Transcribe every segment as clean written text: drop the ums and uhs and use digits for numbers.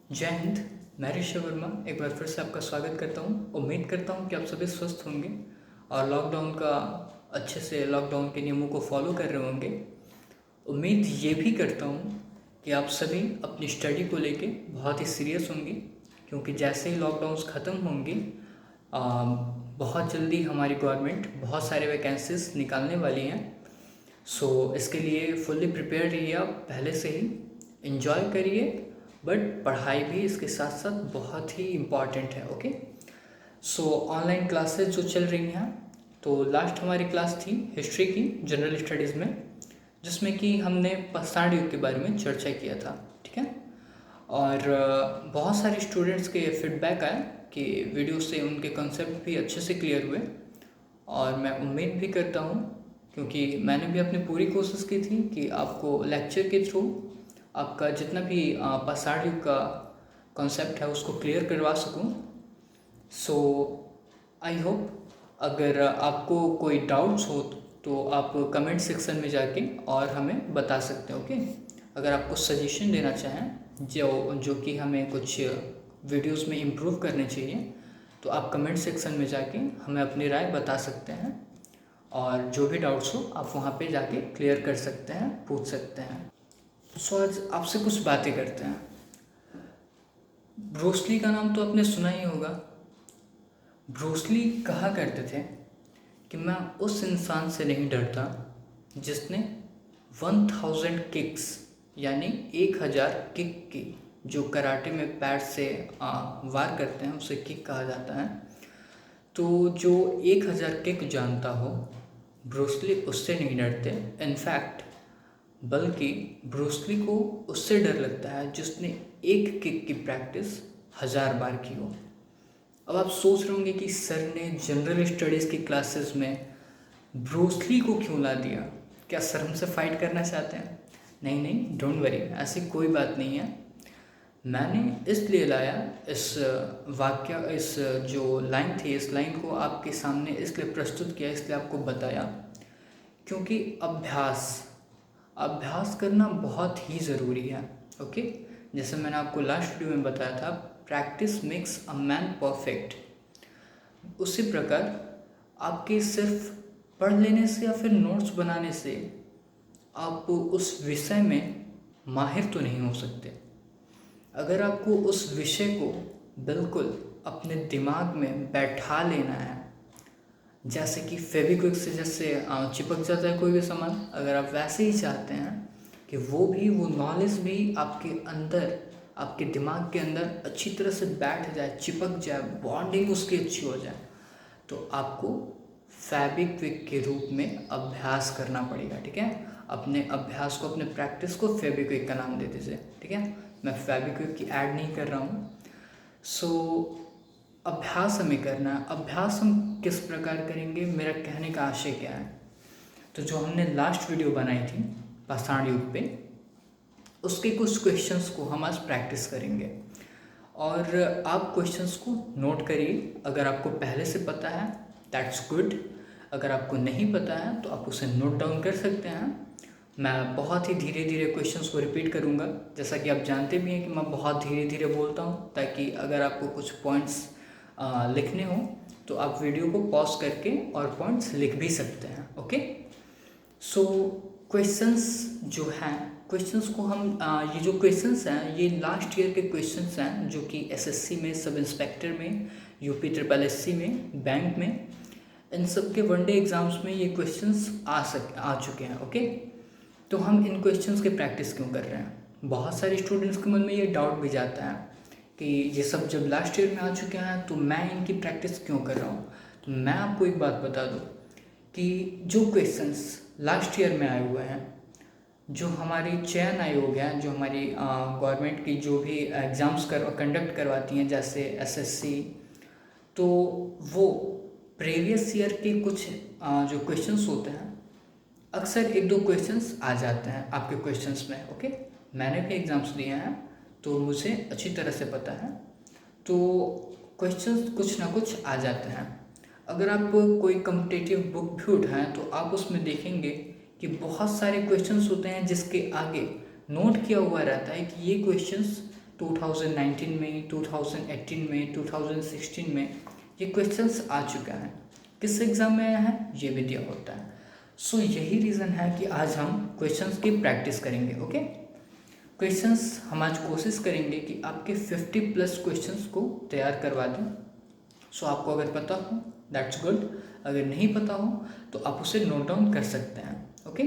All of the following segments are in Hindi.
जय हिंद। मैं ऋषभ वर्मा एक बार फिर से आपका स्वागत करता हूँ। उम्मीद करता हूँ कि आप सभी स्वस्थ होंगे और अच्छे से लॉकडाउन के नियमों को फॉलो कर रहे होंगे। उम्मीद ये भी करता हूँ कि आप सभी अपनी स्टडी को लेके बहुत ही सीरियस होंगे, क्योंकि जैसे ही लॉकडाउन्स ख़त्म होंगे आ, बहुत जल्दी हमारी गवर्नमेंट बहुत सारे वैकेंसीज निकालने वाली हैं। इसके लिए फुल्ली प्रिपेयर रहिए, आप पहले से ही इन्जॉय करिए, बट पढ़ाई भी इसके साथ साथ बहुत ही इम्पॉर्टेंट है। ओके, ऑनलाइन क्लासेस जो चल रही हैं, तो लास्ट हमारी क्लास थी हिस्ट्री की जनरल स्टडीज़ में, जिसमें कि हमने पाषाण युग के बारे में चर्चा किया था। ठीक है, और बहुत सारे स्टूडेंट्स के फीडबैक आए कि वीडियो से उनके कॉन्सेप्ट भी अच्छे से क्लियर हुए, और मैं उम्मीद भी करता हूँ, क्योंकि मैंने भी अपनी पूरी कोशिश की थी कि आपको लेक्चर के थ्रू आपका जितना भी पाषाण युग का कॉन्सेप्ट है उसको क्लियर करवा सकूँ। आई होप अगर आपको कोई डाउट्स हो तो आप कमेंट सेक्शन में जाके और हमें बता सकते हैं। ओके, अगर आपको सजेशन देना चाहें जो कि हमें कुछ वीडियोस में इम्प्रूव करने चाहिए, तो आप कमेंट सेक्शन में जाके हमें अपनी राय बता सकते हैं, और जो भी डाउट्स हो आप वहाँ पे जाके क्लियर कर सकते हैं, पूछ सकते हैं। आज आपसे कुछ बातें करते हैं। ब्रूस ली का नाम तो आपने सुना ही होगा। ब्रूस ली कहा करते थे कि मैं उस इंसान से नहीं डरता जिसने 1000 किक्स यानी 1000 किक की, जो कराटे में पैर से वार करते हैं उसे किक कहा जाता है। तो जो 1000 किक जानता हो, ब्रूस ली उससे नहीं डरते। इनफैक्ट बल्कि ब्रूस ली को उससे डर लगता है जिसने एक किक की प्रैक्टिस 1000 बार की हो। अब आप सोच रहे होंगे कि सर ने जनरल स्टडीज़ की क्लासेस में ब्रूस ली को क्यों ला दिया, क्या सर हमसे फाइट करना चाहते हैं? नहीं नहीं, डोंट वरी, ऐसी कोई बात नहीं है। मैंने इसलिए लाया इस जो लाइन थी, इस लाइन को आपके सामने इसलिए प्रस्तुत किया, इसलिए आपको बताया, क्योंकि अभ्यास अभ्यास करना बहुत ही ज़रूरी है। ओके, जैसे मैंने आपको लास्ट वीडियो में बताया था, practice makes a man perfect. उसी प्रकार आपके सिर्फ पढ़ लेने से या फिर नोट्स बनाने से आप उस विषय में माहिर तो नहीं हो सकते। अगर आपको उस विषय को बिल्कुल अपने दिमाग में बैठा लेना है, जैसे कि फेविक्विक से जैसे चिपक जाता है कोई भी सामान, अगर आप वैसे ही चाहते हैं कि वो नॉलेज भी आपके अंदर, आपके दिमाग के अंदर अच्छी तरह से बैठ जाए, चिपक जाए, बॉन्डिंग उसकी अच्छी हो जाए, तो आपको फेविक्विक के रूप में अभ्यास करना पड़ेगा। ठीक है, अपने अभ्यास को, अपने प्रैक्टिस को फेविक्विक का नाम दे दीजिए। ठीक है, मैं फेविक्विक की ऐड नहीं कर रहा हूँ। अभ्यास हमें करना है। अभ्यास हम किस प्रकार करेंगे, मेरा कहने का आशय क्या है, तो जो हमने लास्ट वीडियो बनाई थी पाषाण युग पे, उसके कुछ क्वेश्चंस को हम आज प्रैक्टिस करेंगे, और आप क्वेश्चंस को नोट करिए। अगर आपको पहले से पता है दैट्स गुड, अगर आपको नहीं पता है तो आप उसे नोट डाउन कर सकते हैं। मैं बहुत ही धीरे धीरे क्वेश्चंस को रिपीट करूंगा, जैसा कि आप जानते भी हैं कि मैं बहुत धीरे धीरे बोलता हूं, ताकि अगर आपको कुछ पॉइंट्स लिखने हो तो आप वीडियो को पॉज करके और पॉइंट्स लिख भी सकते हैं। ओके, क्वेश्चंस जो हैं, क्वेश्चंस को हम ये जो क्वेश्चंस हैं ये लास्ट ईयर के क्वेश्चंस हैं, जो कि एसएससी में, सब इंस्पेक्टर में, यूपी ट्रिपल एससी में, बैंक में, इन सब के वनडे एग्ज़ाम्स में ये क्वेश्चंस आ चुके हैं। ओके, तो हम इन क्वेश्चंस की प्रैक्टिस क्यों कर रहे हैं? बहुत सारे स्टूडेंट्स के मन में ये डाउट भी जाता है कि ये सब जब लास्ट ईयर में आ चुके हैं तो मैं इनकी प्रैक्टिस क्यों कर रहा हूँ। तो मैं आपको एक बात बता दूँ कि जो क्वेश्चंस लास्ट ईयर में आए हुए हैं, जो हमारी चयन आयोग है, जो हमारी गवर्नमेंट की जो भी एग्ज़ाम्स कंडक्ट करवाती हैं, जैसे एसएससी, तो वो प्रीवियस ईयर के कुछ जो क्वेश्चंस होते हैं, अक्सर एक दो क्वेश्चंस आ जाते हैं आपके क्वेश्चंस में। ओके, मैंने भी एग्ज़ाम्स दिए हैं तो मुझे अच्छी तरह से पता है। तो क्वेश्चंस कुछ ना कुछ आ जाते हैं। अगर आप कोई कॉम्पिटिटिव बुक भी उठाएं तो आप उसमें देखेंगे कि बहुत सारे क्वेश्चंस होते हैं जिसके आगे नोट किया हुआ रहता है कि ये क्वेश्चंस 2019 में, 2018 में, 2016 में ये क्वेश्चंस आ चुका है। किस एग्ज़ाम में आया है ये भी दिया होता है। सो यही रीज़न है कि आज हम क्वेश्चंस की प्रैक्टिस करेंगे। ओके, क्वेश्चंस हम आज कोशिश करेंगे कि आपके 50+ क्वेश्चंस को तैयार करवा दें। सो आपको अगर पता हो दैट्स गुड, अगर नहीं पता हो तो आप उसे नोट डाउन कर सकते हैं। ओके,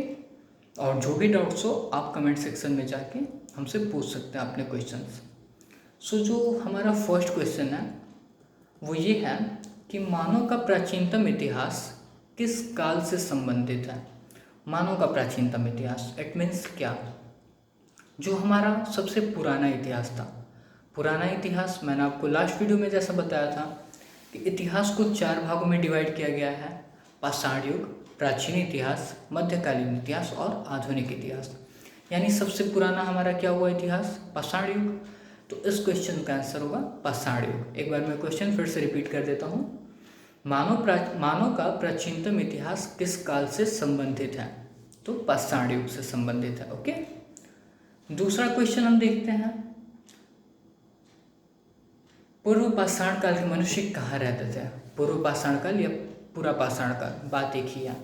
और जो भी डाउट्स हो आप कमेंट सेक्शन में जाके हमसे पूछ सकते हैं अपने क्वेश्चंस। सो जो हमारा फर्स्ट क्वेश्चन है वो ये है कि मानव का प्राचीनतम इतिहास किस काल से संबंधित है। मानव का प्राचीनतम इतिहास इट मीन्स क्या, जो हमारा सबसे पुराना इतिहास था। पुराना इतिहास मैंने आपको लास्ट वीडियो में जैसा बताया था कि इतिहास को 4 भागों में डिवाइड किया गया है, पाषाण युग, प्राचीन इतिहास, मध्यकालीन इतिहास और आधुनिक इतिहास। यानी सबसे पुराना हमारा क्या हुआ इतिहास, पाषाण युग। तो इस क्वेश्चन का आंसर होगा पाषाण युग। एक बार मैं क्वेश्चन फिर से रिपीट कर देता हूँ। मानव का प्राचीनतम इतिहास किस काल से संबंधित है, तो पाषाण युग से संबंधित है। ओके, दूसरा क्वेश्चन हम देखते हैं, पूर्व पाषाण काल के मनुष्य कहाँ रहते थे। पूर्व पाषाण काल या पूरा पाषाण काल, बात एक ही है।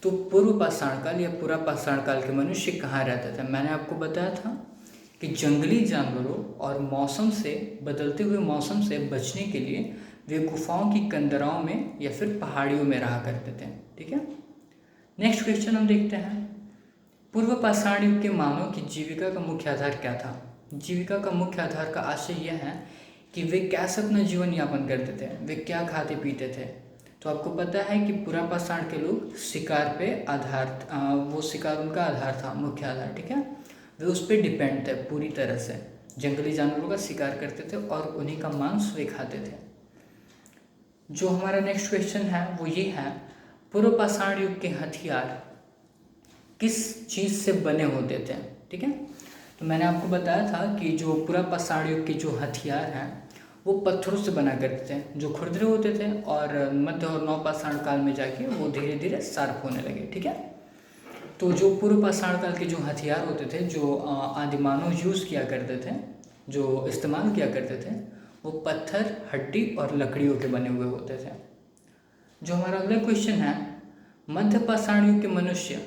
तो पूर्व पाषाण काल या पूरा पाषाण काल के मनुष्य कहाँ रहते थे। मैंने आपको बताया था कि जंगली जानवरों और मौसम से, बदलते हुए मौसम से बचने के लिए वे गुफाओं की कंदराओं में या फिर पहाड़ियों में रहा करते थे। ठीक है, नेक्स्ट क्वेश्चन हम देखते हैं, पूर्व पाषाण युग के मानव की जीविका का मुख्य आधार क्या था। जीविका का मुख्य आधार का आशय यह है कि वे कैसे अपना जीवन यापन करते थे, वे क्या खाते पीते थे। तो आपको पता है कि पूरा पाषाण के लोग शिकार पे आधार, वो शिकार उनका आधार था, मुख्य आधार। ठीक है, वे उस पर डिपेंड थे पूरी तरह से, जंगली जानवरों का शिकार करते थे और उन्हीं का मांस वे खाते थे। जो हमारा नेक्स्ट क्वेश्चन है वो ये है, पूर्व पाषाण युग के हथियार किस चीज़ से बने होते थे। ठीक है, तो मैंने आपको बताया था कि जो पूरा पाषाण युग के जो हथियार हैं वो पत्थरों से बना करते थे, जो खुरदरे होते थे, और मध्य और नवपाषाण काल में जाके वो धीरे धीरे शार्प होने लगे। ठीक है, तो जो पूर्व पाषाण काल के जो हथियार होते थे, जो आदिमानव यूज़ किया करते थे, जो इस्तेमाल किया करते थे, वो पत्थर, हड्डी और लकड़ियों के बने हुए होते थे। जो हमारा अगला क्वेश्चन है, मध्य पाषाण युग के मनुष्य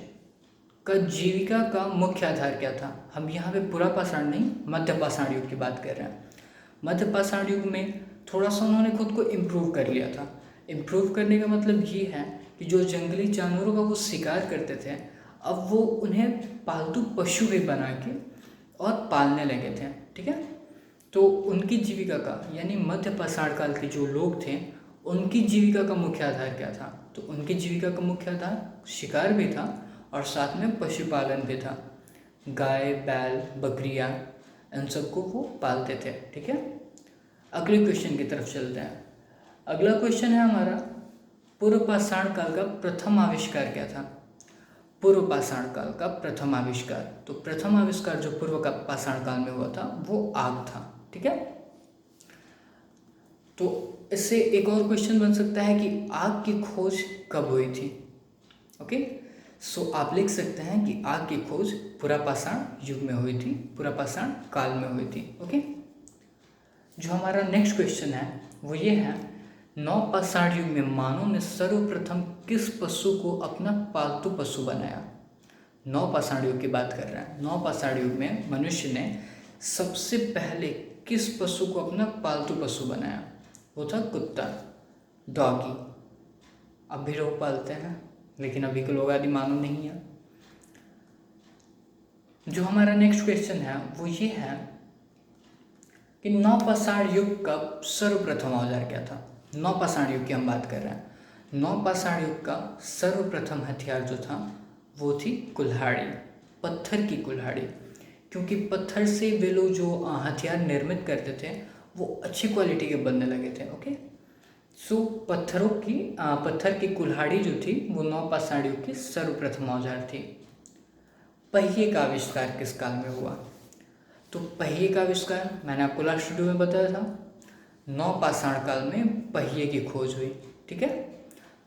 का जीविका का मुख्य आधार क्या था। हम यहाँ पे पूरा पाषाण नहीं, मध्य पाषाण युग की बात कर रहे हैं। मध्य पाषाण युग में थोड़ा सा उन्होंने खुद को इम्प्रूव कर लिया था। इम्प्रूव करने का मतलब ये है कि जो जंगली जानवरों का वो शिकार करते थे, अब वो उन्हें पालतू पशु भी बना के और पालने लगे थे। ठीक है, तो उनकी जीविका का, यानी मध्य पाषाण काल के जो लोग थे उनकी जीविका का मुख्य आधार क्या था। तो उनकी जीविका का मुख्य आधार शिकार भी था और साथ में पशुपालन भी था। गाय, बैल, बकरियां, इन सबको वो पालते थे। ठीक है, अगले क्वेश्चन की तरफ चलते हैं। अगला क्वेश्चन है हमारा, पूर्व पाषाण काल का प्रथम आविष्कार क्या था। पूर्व पाषाण काल का प्रथम आविष्कार, तो प्रथम आविष्कार जो पूर्व का पाषाण काल में हुआ था वो आग था। ठीक है, तो इससे एक और क्वेश्चन बन सकता है कि आग की खोज कब हुई थी। ओके, सो आप लिख सकते हैं कि आग की खोज पूरा पाषाण युग में हुई थी, पूरा पाषाण काल में हुई थी। ओके, जो हमारा नेक्स्ट क्वेश्चन है वो ये है, नवपाषाण युग में मानव ने सर्वप्रथम किस पशु को अपना पालतू पशु बनाया। नवपाषाण युग की बात कर रहे हैं। नवपाषाण युग में मनुष्य ने सबसे पहले किस पशु को अपना पालतू पशु बनाया, वो था कुत्ता, डॉगी। अब भी लोग पालते हैं लेकिन अभी के लोग आदि मानव नहीं है। जो हमारा नेक्स्ट क्वेश्चन है वो ये है कि नवपाषाण युग का सर्वप्रथम औजार क्या था। नवपाषाण युग की हम बात कर रहे हैं। नवपाषाण युग का सर्वप्रथम हथियार जो था वो थी कुल्हाड़ी, पत्थर की कुल्हाड़ी। क्योंकि पत्थर से वे लोग जो हथियार निर्मित करते थे वो अच्छी क्वालिटी के बनने लगे थे। ओके, सो पत्थर की कुल्हाड़ी जो थी वो नवपाषाण युग की सर्वप्रथम औजार थी। पहिए का आविष्कार किस काल में हुआ। तो पहिए का आविष्कार मैंने आपको लास्ट वीडियो में बताया था, नवपाषाण काल में पहिए की खोज हुई। ठीक है,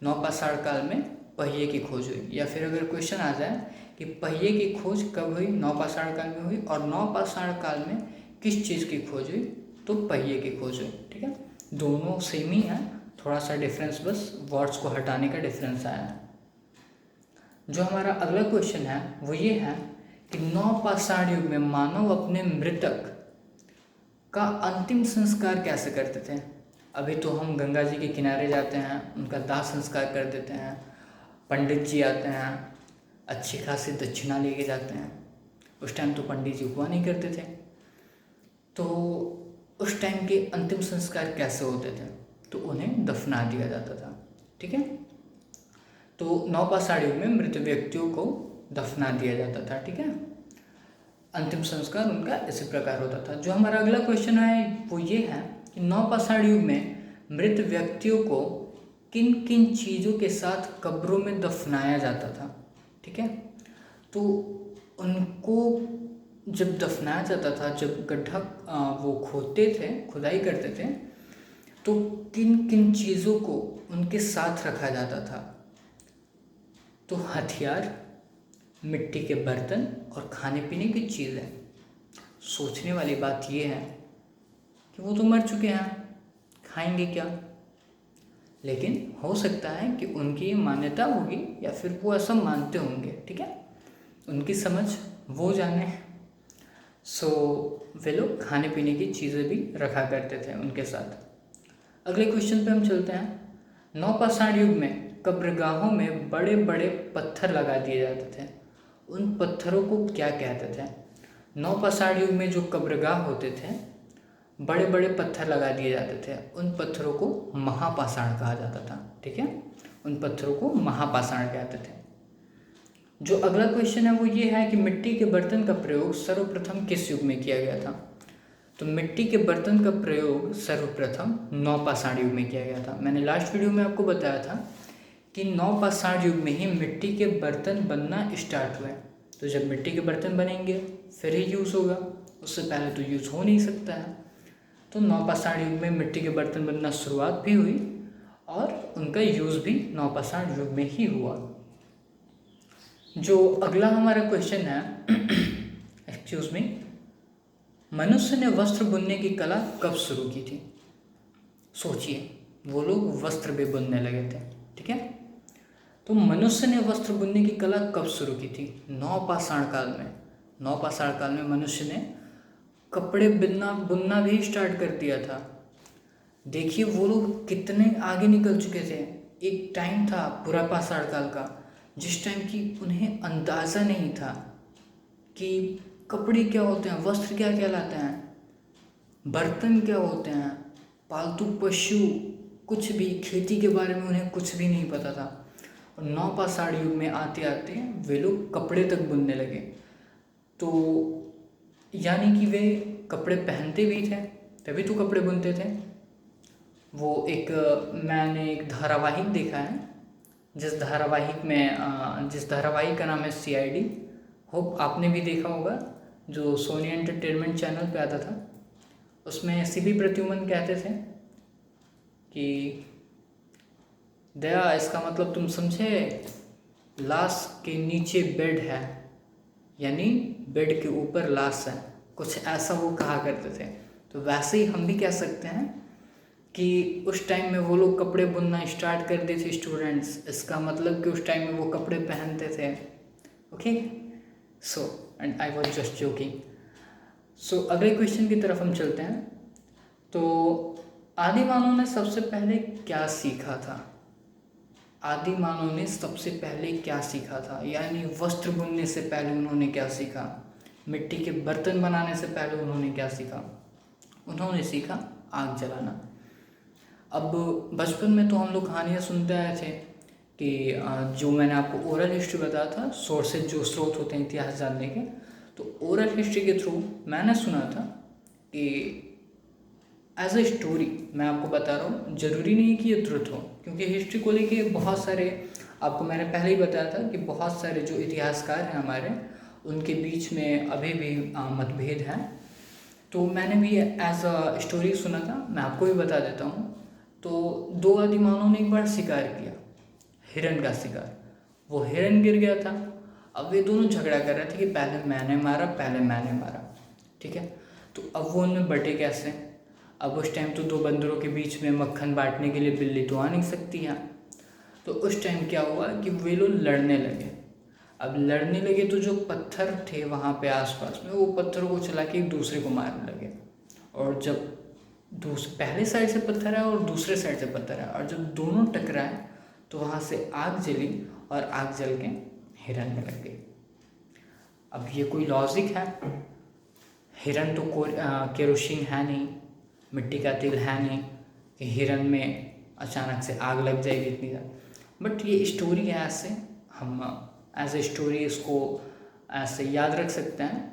नवपाषाण काल में पहिए की खोज हुई। या फिर अगर क्वेश्चन आ जाए कि पहिए की खोज कब हुई, नवपाषाण काल में हुई, और नवपाषाण काल में किस चीज़ की खोज हुई? तो पहिए की खोज हुई। ठीक है, दोनों सेम ही है, थोड़ा सा डिफरेंस बस वर्ड्स को हटाने का डिफरेंस आया है। जो हमारा अगला क्वेश्चन है वो ये है कि नवपाषाण युग में मानव अपने मृतक का अंतिम संस्कार कैसे करते थे? अभी तो हम गंगा जी के किनारे जाते हैं, उनका दाह संस्कार कर देते हैं, पंडित जी आते हैं, अच्छी खासी दक्षिणा लेके जाते हैं। उस टाइम तो पंडित जी हुआ नहीं करते थे, तो उस टाइम के अंतिम संस्कार कैसे होते थे? तो उन्हें दफना दिया जाता था। ठीक है, तो नवपाषाण युग में मृत व्यक्तियों को दफना दिया जाता था। ठीक है, अंतिम संस्कार उनका इसी प्रकार होता था। जो हमारा अगला क्वेश्चन है वो ये है कि नवपाषाण युग में मृत व्यक्तियों को किन किन चीज़ों के साथ कब्रों में दफनाया जाता था? ठीक है, तो उनको जब दफनाया जाता था, जब गड्ढा वो खोदते थे, खुदाई करते थे, तो किन किन चीज़ों को उनके साथ रखा जाता था? तो हथियार, मिट्टी के बर्तन और खाने पीने की चीज़ें। सोचने वाली बात यह है कि वो तो मर चुके हैं, खाएंगे क्या? लेकिन हो सकता है कि उनकी ये मान्यता होगी या फिर वो ऐसा मानते होंगे। ठीक है, उनकी समझ वो जाने। सो वे लोग खाने पीने की चीज़ें भी रखा करते थे उनके साथ। अगले क्वेश्चन पे हम चलते हैं। नवपाषाण युग में कब्रगाहों में बड़े बड़े पत्थर लगा दिए जाते थे, उन पत्थरों को क्या कहते थे? नवपाषाण युग में जो कब्रगाह होते थे, बड़े बड़े पत्थर लगा दिए जाते थे, उन पत्थरों को महापाषाण कहा जाता था। ठीक है, उन पत्थरों को महापाषाण कहते थे। जो अगला क्वेश्चन है वो ये है कि मिट्टी के बर्तन का प्रयोग सर्वप्रथम किस युग में किया गया था? तो मिट्टी के बर्तन का प्रयोग सर्वप्रथम नवपाषाण युग में किया गया था। मैंने लास्ट वीडियो में आपको बताया था कि नवपाषाण युग में ही मिट्टी के बर्तन बनना स्टार्ट हुए। तो जब मिट्टी के बर्तन बनेंगे फिर ही यूज़ होगा, उससे पहले तो यूज़ हो नहीं सकता है। तो नवपाषाण युग में मिट्टी के बर्तन बनना शुरुआत भी हुई और उनका यूज़ भी नवपाषाण युग में ही हुआ। जो अगला हमारा क्वेश्चन है एक्सक्यूज मी, मनुष्य ने वस्त्र बुनने की कला कब शुरू की थी? सोचिए, वो लोग वस्त्र भी बुनने लगे थे। ठीक है, तो मनुष्य ने वस्त्र बुनने की कला कब शुरू की थी? नवपाषाण काल में। नवपाषाण काल में मनुष्य ने कपड़े बुनना भी स्टार्ट कर दिया था। देखिए वो लोग कितने आगे निकल चुके थे। एक टाइम था पुरापाषाण काल का, जिस टाइम की उन्हें अंदाज़ा नहीं था कि कपड़े क्या होते हैं, वस्त्र क्या कहलाते हैं, बर्तन क्या होते हैं, पालतू पशु, कुछ भी, खेती के बारे में उन्हें कुछ भी नहीं पता था। और नवपाषाण युग में आते आते वे लोग कपड़े तक बुनने लगे। तो यानी कि वे कपड़े पहनते भी थे तभी तो कपड़े बुनते थे। वो एक मैंने एक धारावाहिक देखा है, जिस धारावाहिक का नाम है CID। होप आपने भी देखा होगा, जो सोनी एंटरटेनमेंट चैनल पे आता था। उसमें सीबी प्रत्युमन कहते थे कि दया, इसका मतलब तुम समझे, लाश के नीचे बेड है, यानी बेड के ऊपर लाश है, कुछ ऐसा वो कहा करते थे। तो वैसे ही हम भी कह सकते हैं कि उस टाइम में वो लोग कपड़े बुनना स्टार्ट कर दिए थे स्टूडेंट्स, इसका मतलब कि उस टाइम में वो कपड़े पहनते थे। Okay, so and I was just joking. So अगले क्वेश्चन की तरफ हम चलते हैं। तो आदि मानव ने सबसे पहले क्या सीखा था? आदि मानव ने सबसे पहले क्या सीखा था, यानी वस्त्र बुनने से पहले उन्होंने क्या सीखा, मिट्टी के बर्तन बनाने से पहले उन्होंने क्या सीखा? उन्होंने सीखा आग जलाना। अब बचपन में तो हम लोग कहानियाँ सुनते आए थे कि जो मैंने आपको ओरल हिस्ट्री बताया था, सोर्सेज जो स्रोत होते हैं इतिहास जानने के, तो ओरल हिस्ट्री के थ्रू मैंने सुना था कि एज अ स्टोरी मैं आपको बता रहा हूँ, ज़रूरी नहीं कि ये ट्रुथ हो, क्योंकि हिस्ट्री को लेके बहुत सारे, आपको मैंने पहले ही बताया था कि बहुत सारे जो इतिहासकार हैं हमारे, उनके बीच में अभी भी मतभेद हैं। तो मैंने भी एज अ स्टोरी सुना था, मैं आपको भी बता देता हूँ। तो दो आदिमानव ने एक बार शिकार किया, हिरन का शिकार। वो हिरन गिर गया था। अब वे दोनों झगड़ा कर रहे थे कि पहले मैंने मारा, पहले मैंने मारा। ठीक है, तो अब वो उनमें बटे कैसे? अब उस टाइम तो दो बंदरों के बीच में मक्खन बांटने के लिए बिल्ली तो आ नहीं सकती है। तो उस टाइम क्या हुआ कि वे लोग लड़ने लगे। अब लड़ने लगे तो जो पत्थर थे वहाँ पे आसपास में, वो पत्थरों को चला के एक दूसरे को मारने लगे। और जब पहले साइड से पत्थर आया और दूसरे साइड से पत्थर आया, और जब दोनों टकराए तो वहाँ से आग जली और आग जल के हिरन में लग गई। अब ये कोई लॉजिक है? हिरन तो केरोसिन है नहीं, मिट्टी का तेल है नहीं कि हिरन में अचानक से आग लग जाएगी इतनी ज़्यादा। बट ये स्टोरी है, ऐसे हम एज ए स्टोरी इसको ऐसे याद रख सकते हैं।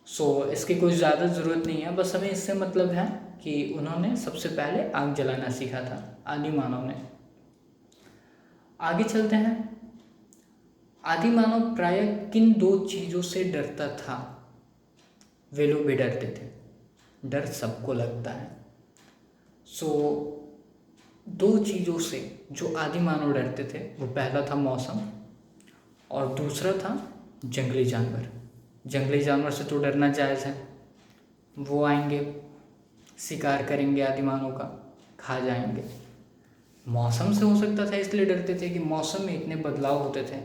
सो इसकी कोई ज़्यादा ज़रूरत नहीं है, बस हमें इससे मतलब है कि उन्होंने सबसे पहले आग जलाना सीखा था, आदि मानव ने। आगे चलते हैं। आदि मानव प्रायः किन दो चीज़ों से डरता था? वे लोग भी डरते थे, डर सबको लगता है। सो दो चीज़ों से जो आदि मानव डरते थे, वो पहला था मौसम और दूसरा था जंगली जानवर। जंगली जानवर से तो डरना जायज़ है, वो आएंगे, शिकार करेंगे आदि मानव का, खा जाएंगे। मौसम से हो सकता था इसलिए डरते थे कि मौसम में इतने बदलाव होते थे,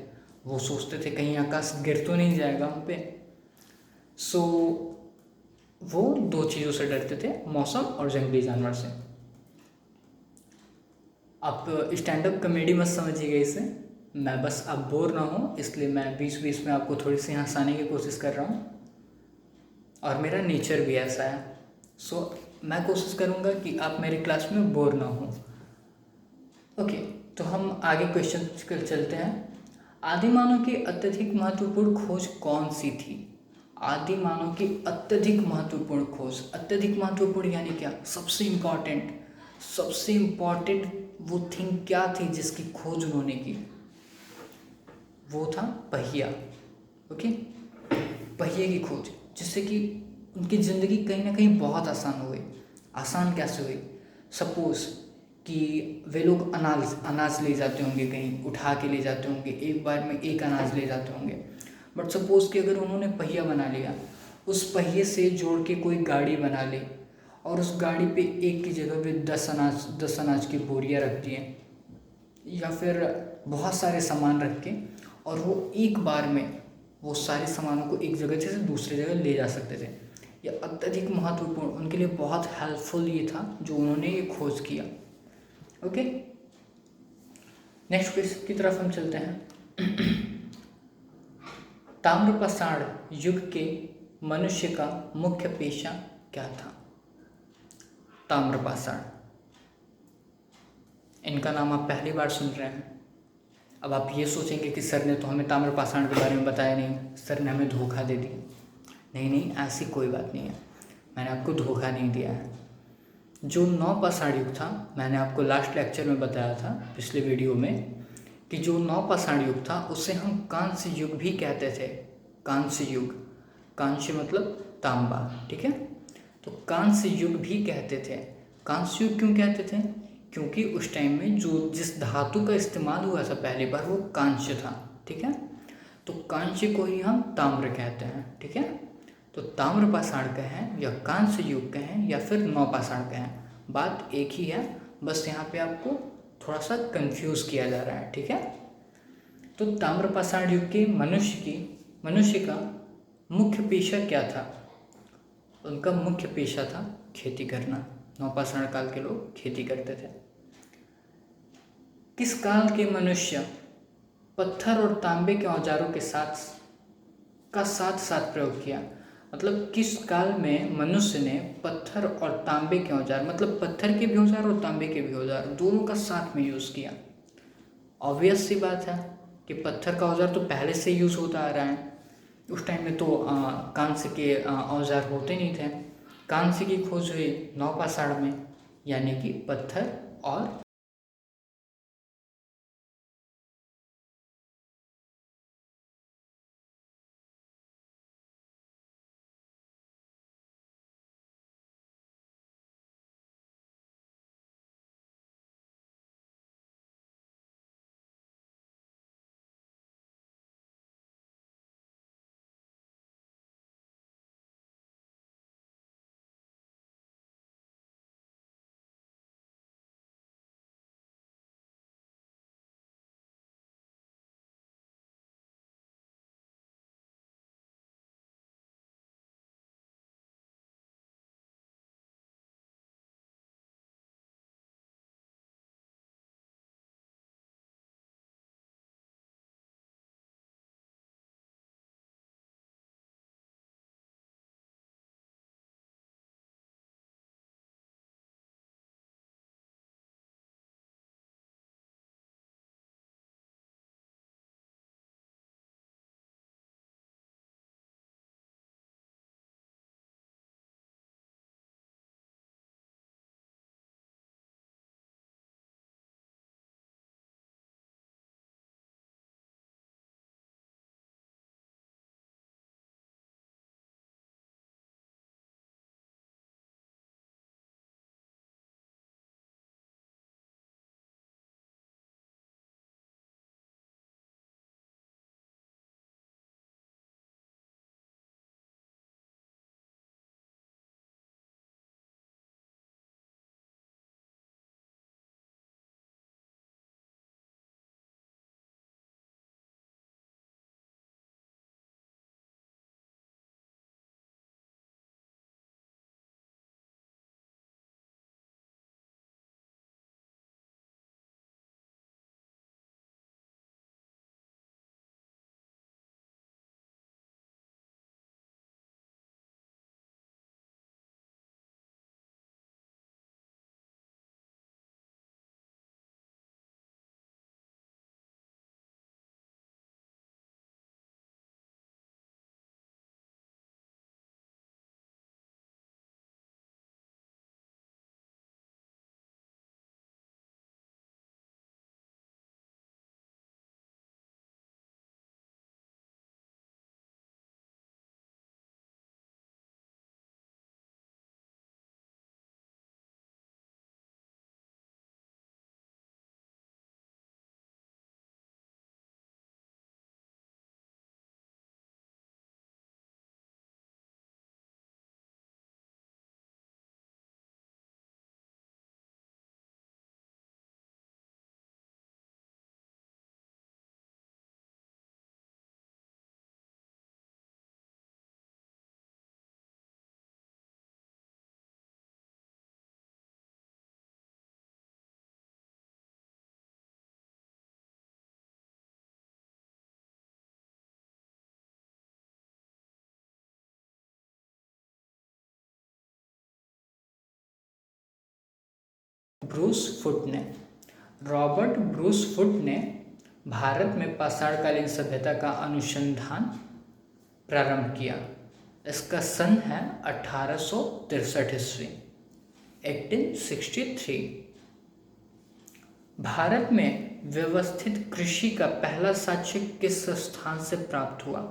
वो सोचते थे कहीं आकाश गिर तो नहीं जाएगा हम पे। सो वो दो चीज़ों से डरते थे, मौसम और जंगली जानवर से। आप स्टैंड अप कॉमेडी मत समझिएगा इसे, मैं बस आप बोर ना हो इसलिए मैं बीच बीच में आपको थोड़ी सी हंसाने की कोशिश कर रहा हूँ, और मेरा नेचर भी ऐसा है। सो मैं कोशिश करूँगा कि आप मेरी क्लास में बोर ना हो। ओके, तो हम आगे क्वेश्चन कर चलते हैं। आदि मानव की अत्यधिक महत्वपूर्ण खोज कौन सी थी? आदि मानव की अत्यधिक महत्वपूर्ण खोज, अत्यधिक महत्वपूर्ण यानी क्या? सबसे इम्पॉर्टेंट, सबसे इम्पॉर्टेंट वो थिंग क्या थी जिसकी खोज उन्होंने की? वो था पहिया। ओके, पहिए की खोज, जिससे कि उनकी ज़िंदगी कहीं ना कहीं बहुत आसान हो गई। आसान कैसे हुई? सपोज़ कि वे लोग अनाज ले जाते होंगे, कहीं उठा के ले जाते होंगे, एक बार में एक अनाज ले जाते होंगे। बट सपोज़ कि अगर उन्होंने पहिया बना लिया, उस पहिए से जोड़ के कोई गाड़ी बना ली, और उस गाड़ी पे एक की जगह पे 10 अनाज की बोरियाँ रख दिए, या फिर बहुत सारे सामान रख के, और वो एक बार में वो सारे सामानों को एक जगह से दूसरी जगह ले जा सकते थे। यह अत्यधिक महत्वपूर्ण, उनके लिए बहुत हेल्पफुल ये था जो उन्होंने ये खोज किया। ओके, नेक्स्ट क्वेश्चन की तरफ हम चलते हैं। ताम्रपाषाण युग के मनुष्य का मुख्य पेशा क्या था? ताम्रपाषाण, इनका नाम आप पहली बार सुन रहे हैं। अब आप ये सोचेंगे कि सर ने तो हमें ताम्रपाषाण के बारे में बताया नहीं, सर ने हमें धोखा दे दिया। नहीं नहीं, ऐसी कोई बात नहीं है, मैंने आपको धोखा नहीं दिया है। जो नवपाषाण युग था, मैंने आपको लास्ट लेक्चर में बताया था पिछले वीडियो में, कि जो नवपाषाण युग था उसे हम कांस्य युग भी कहते थे। कांस्य युग, कांस्य मतलब तांबा, ठीक है? तो कांस्य युग भी कहते थे। कांस्य युग क्यों कहते थे? क्योंकि उस टाइम में जो जिस धातु का इस्तेमाल हुआ था पहली बार, वो कांस्य था, ठीक है? तो कांस्य को ही हम ताम्र कहते हैं, ठीक है? तो ताम्रपाषाण कहें या कांस्य युग कहें या फिर नवपाषाण कहें, बात एक ही है, बस यहाँ पे आपको थोड़ा सा कंफ्यूज किया जा रहा है, ठीक है? तो ताम्रपाषाण युग के मनुष्य का मुख्य पेशा क्या था? उनका मुख्य पेशा था खेती करना। नवपाषाण काल के लोग खेती करते थे। किस काल के मनुष्य पत्थर और तांबे के औजारों के साथ साथ प्रयोग किया? मतलब किस काल में मनुष्य ने पत्थर और तांबे के औजार, मतलब पत्थर के भी औजार और तांबे के भी औजार, दोनों का साथ में यूज़ किया? ऑब्वियस सी बात है कि पत्थर का औजार तो पहले से यूज़ होता आ रहा है। उस टाइम में तो कांस्य के औजार होते नहीं थे। कांस्य की खोज हुई नवपाषाण में, यानी कि पत्थर और ब्रूस फुट ने। रॉबर्ट ब्रूस फुट ने भारत में पाषाणकालीन सभ्यता का अनुसंधान प्रारंभ किया। इसका सन है 1863 ईस्वी, 1863। भारत में व्यवस्थित कृषि का पहला साक्ष्य किस स्थान से प्राप्त हुआ?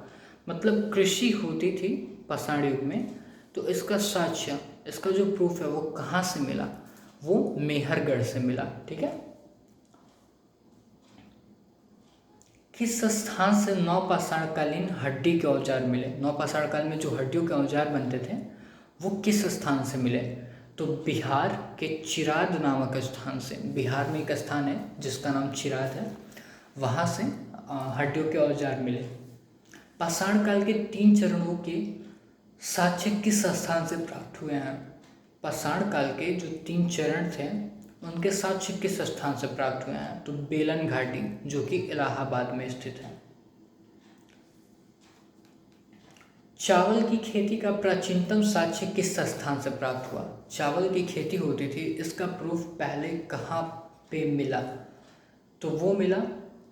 मतलब कृषि होती थी पाषाण युग में, तो इसका साक्ष्य, इसका जो प्रूफ है वो कहाँ से मिला? वो मेहरगढ़ से मिला। ठीक है। किस स्थान से नवपाषाणकालीन हड्डी के औजार मिले? नवपाषाण काल में जो हड्डियों के औजार बनते थे वो किस स्थान से मिले? तो बिहार के चिराद नामक स्थान से। बिहार में एक स्थान है जिसका नाम चिराद है, वहाँ से हड्डियों के औजार मिले। पाषाण काल के 3 चरणों के साक्ष्य किस स्थान से प्राप्त हुए हैं? पाषाण काल के जो 3 चरण थे उनके साक्ष्य किस स्थान से प्राप्त हुए हैं? तो बेलन घाटी, जो कि इलाहाबाद में स्थित है। चावल की खेती का प्राचीनतम साक्ष्य किस स्थान से प्राप्त हुआ? चावल की खेती होती थी, इसका प्रूफ पहले कहाँ पे मिला? तो वो मिला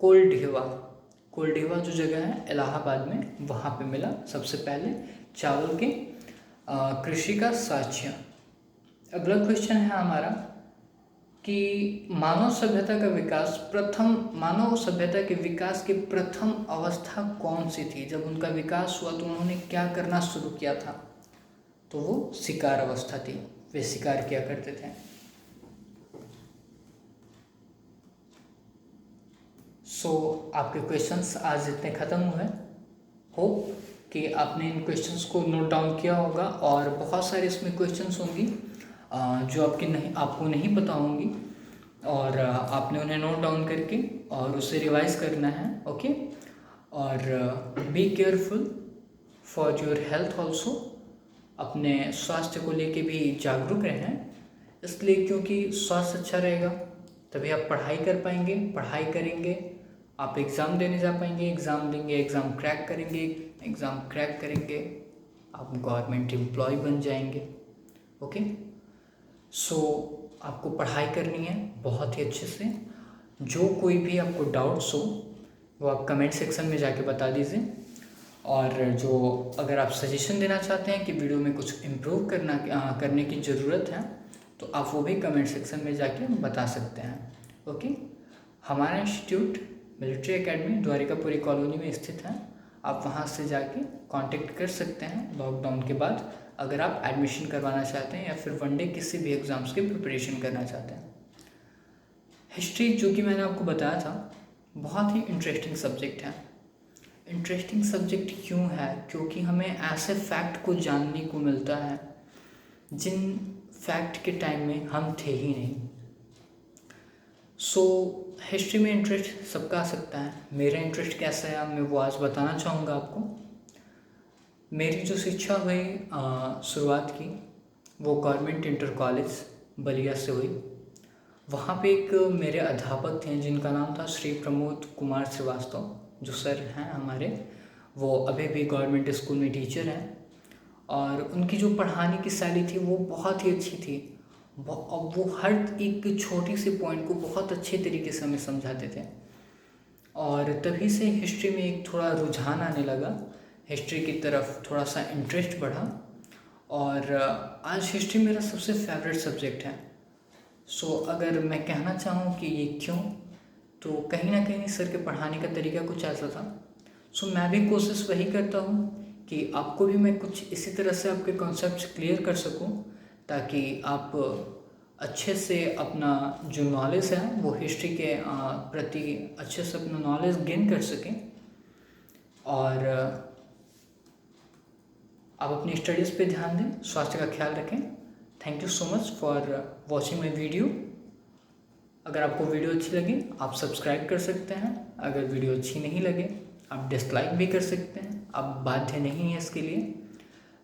कोलढेवा। कोलढेवा जो जगह है इलाहाबाद में, वहाँ पे मिला सबसे पहले चावल के कृषि का साक्ष्य। अगला क्वेश्चन है हमारा कि मानव सभ्यता के विकास की प्रथम अवस्था कौन सी थी? जब उनका विकास हुआ तो उन्होंने क्या करना शुरू किया था? तो वो शिकार अवस्था थी, वे शिकार किया करते थे। आपके क्वेश्चंस आज इतने ख़त्म हुए। होप कि आपने इन क्वेश्चंस को नोट डाउन किया होगा, और बहुत सारे इसमें क्वेश्चंस होंगी जो आपको नहीं पता होंगी, और आपने उन्हें नोट डाउन करके और उसे रिवाइज करना है। ओके। और be careful for your health also. अपने स्वास्थ्य को लेके भी जागरूक रहें, इसलिए क्योंकि स्वास्थ्य अच्छा रहेगा तभी आप पढ़ाई कर पाएंगे, पढ़ाई करेंगे आप एग्ज़ाम देने जा पाएंगे, एग्ज़ाम देंगे, एग्ज़ाम क्रैक करेंगे, एग्ज़ाम क्रैक करेंगे आप गवर्नमेंट एम्प्लॉय बन जाएंगे। ओके। आपको पढ़ाई करनी है बहुत ही अच्छे से। जो कोई भी आपको डाउट्स हो वो आप कमेंट सेक्शन में जाके बता दीजिए, और जो अगर आप सजेशन देना चाहते हैं कि वीडियो में कुछ इम्प्रूव करने की ज़रूरत है तो आप वो भी कमेंट सेक्शन में जाके बता सकते हैं। ओके। हमारा institute military academy Dwarikapuri colony में स्थित है, आप वहाँ से जाके कांटेक्ट कर सकते हैं लॉकडाउन के बाद, अगर आप एडमिशन करवाना चाहते हैं या फिर वनडे किसी भी एग्ज़ाम्स की प्रिपरेशन करना चाहते हैं। हिस्ट्री, जो कि मैंने आपको बताया था, बहुत ही इंटरेस्टिंग सब्जेक्ट है। इंटरेस्टिंग सब्जेक्ट क्यों है? क्योंकि हमें ऐसे फैक्ट को जानने को मिलता है जिन फैक्ट के टाइम में हम थे ही नहीं। हिस्ट्री में इंटरेस्ट सबका आ सकता है। मेरा इंटरेस्ट कैसा है मैं वो आज बताना चाहूँगा आपको। मेरी जो शिक्षा हुई शुरुआत की वो गवर्नमेंट इंटर कॉलेज बलिया से हुई। वहाँ पे एक मेरे अध्यापक थे जिनका नाम था श्री प्रमोद कुमार श्रीवास्तव, जो सर हैं हमारे, वो अभी भी गवर्नमेंट स्कूल में टीचर हैं, और उनकी जो पढ़ाने की शैली थी वो बहुत ही अच्छी थी। वो हर एक छोटी सी पॉइंट को बहुत अच्छे तरीके से हमें समझाते थे, और तभी से हिस्ट्री में एक थोड़ा रुझान आने लगा, हिस्ट्री की तरफ थोड़ा सा इंटरेस्ट बढ़ा, और आज हिस्ट्री मेरा सबसे फेवरेट सब्जेक्ट है। अगर मैं कहना चाहूँ कि ये क्यों, तो कहीं ना कहीं सर के पढ़ाने का तरीका कुछ ऐसा था। मैं भी कोशिश वही करता हूँ कि आपको भी मैं कुछ इसी तरह से आपके कॉन्सेप्ट्स क्लियर कर सकूँ, ताकि आप अच्छे से अपना जो नॉलेज है वो हिस्ट्री के प्रति अच्छे से अपना नॉलेज गेन कर सकें, और आप अपनी स्टडीज़ पे ध्यान दें, स्वास्थ्य का ख्याल रखें। Thank you so much for watching my video. अगर आपको वीडियो अच्छी लगी आप सब्सक्राइब कर सकते हैं, अगर वीडियो अच्छी नहीं लगे आप डिसलाइक भी कर सकते हैं, आप बाध्य नहीं है इसके लिए।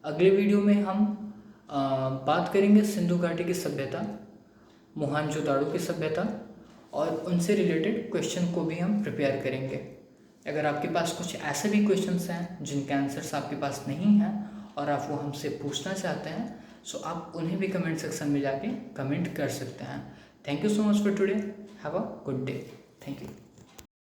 अगले वीडियो में हम बात करेंगे सिंधु घाटी की सभ्यता, मोहनजोदाड़ो की सभ्यता, और उनसे रिलेटेड क्वेश्चन को भी हम प्रिपेयर करेंगे। अगर आपके पास कुछ ऐसे भी क्वेश्चंस हैं जिनके आंसर्स आपके पास नहीं हैं और आप वो हमसे पूछना चाहते हैं, आप उन्हें भी कमेंट सेक्शन में जाके कमेंट कर सकते हैं। Thank you so much for today. Have a good day. Thank you.